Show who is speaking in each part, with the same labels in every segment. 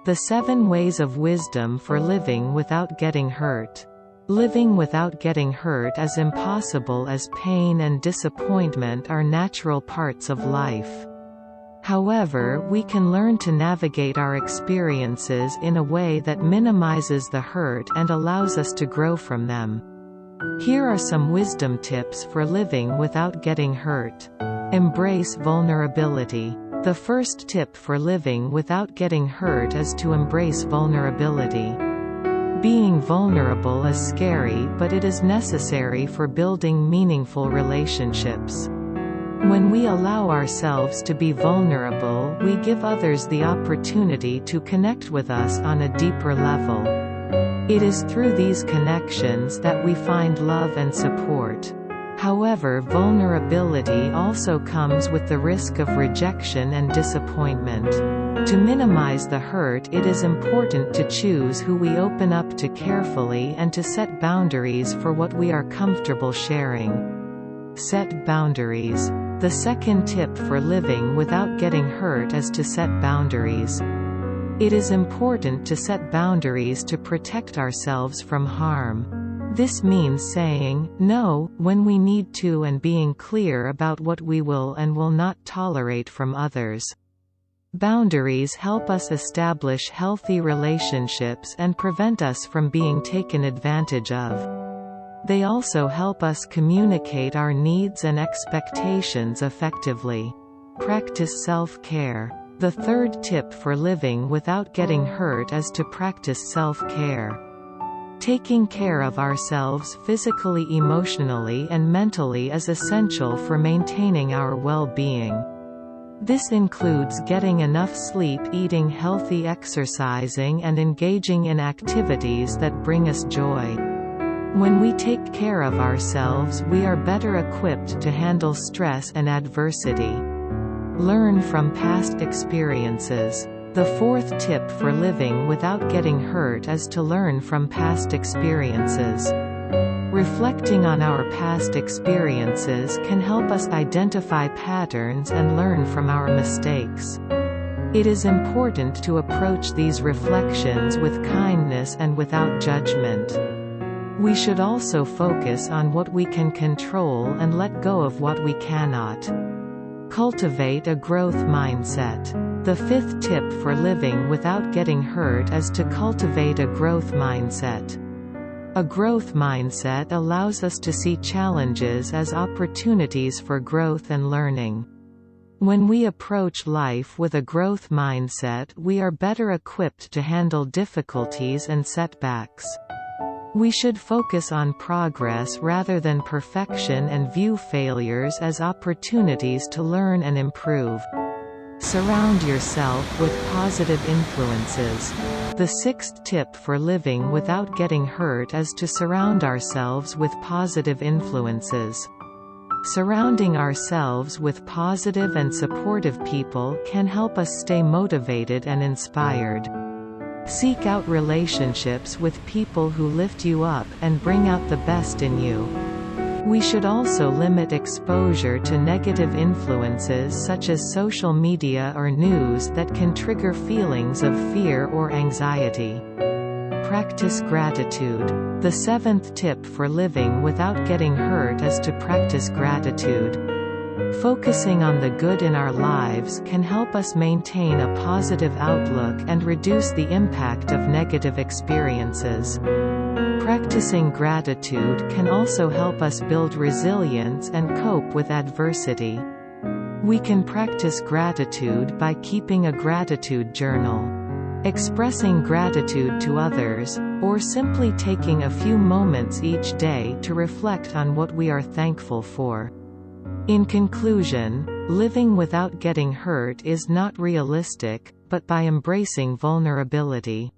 Speaker 1: The 7 ways of wisdom for living without getting hurt. Living without getting hurt is impossible, as pain and disappointment are natural parts of life. However, we can learn to navigate our experiences in a way that minimizes the hurt and allows us to grow from them. Here are some wisdom tips for living without getting hurt. Embrace vulnerability. The first tip for living without getting hurt is to embrace vulnerability. Being vulnerable is scary, but it is necessary for building meaningful relationships. When we allow ourselves to be vulnerable, we give others the opportunity to connect with us on a deeper level. It is through these connections that we find love and support. However, vulnerability also comes with the risk of rejection and disappointment. To minimize the hurt, it is important to choose who we open up to carefully and to set boundaries for what we are comfortable sharing. Set boundaries. The second tip for living without getting hurt is to set boundaries. It is important to set boundaries to protect ourselves from harm. This means saying no when we need to and being clear about what we will and will not tolerate from others. Boundaries help us establish healthy relationships and prevent us from being taken advantage of. They also help us communicate our needs and expectations effectively. Practice self-care. The third tip for living without getting hurt is to practice self-care. Taking care of ourselves physically, emotionally, and mentally is essential for maintaining our well-being. This includes getting enough sleep, eating healthy, exercising, and engaging in activities that bring us joy. When we take care of ourselves, we are better equipped to handle stress and adversity. Learn from past experiences. The fourth tip for living without getting hurt is to learn from past experiences. Reflecting on our past experiences can help us identify patterns and learn from our mistakes. It is important to approach these reflections with kindness and without judgment. We should also focus on what we can control and let go of what we cannot. Cultivate a growth mindset. The fifth tip for living without getting hurt is to cultivate a growth mindset. A growth mindset allows us to see challenges as opportunities for growth and learning. When we approach life with a growth mindset, we are better equipped to handle difficulties and setbacks. We should focus on progress rather than perfection and view failures as opportunities to learn and improve. Surround yourself with positive influences. The sixth tip for living without getting hurt is to surround ourselves with positive influences. Surrounding ourselves with positive and supportive people can help us stay motivated and inspired. Seek out relationships with people who lift you up and bring out the best in you. We should also limit exposure to negative influences such as social media or news that can trigger feelings of fear or anxiety. Practice gratitude. The seventh tip for living without getting hurt is to practice gratitude. Focusing on the good in our lives can help us maintain a positive outlook and reduce the impact of negative experiences. Practicing gratitude can also help us build resilience and cope with adversity. We can practice gratitude by keeping a gratitude journal, expressing gratitude to others, or simply taking a few moments each day to reflect on what we are thankful for. In conclusion, living without getting hurt is not realistic, but by embracing vulnerability,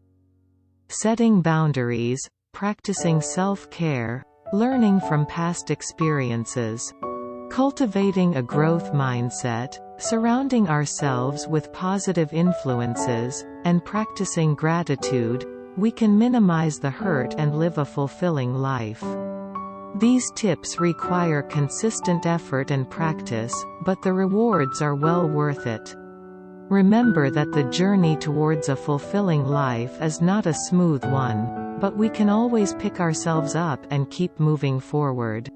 Speaker 1: setting boundaries, practicing self-care, learning from past experiences, cultivating a growth mindset, surrounding ourselves with positive influences, and practicing gratitude, we can minimize the hurt and live a fulfilling life. These tips require consistent effort and practice, but the rewards are well worth it. Remember that the journey towards a fulfilling life is not a smooth one. But we can always pick ourselves up and keep moving forward.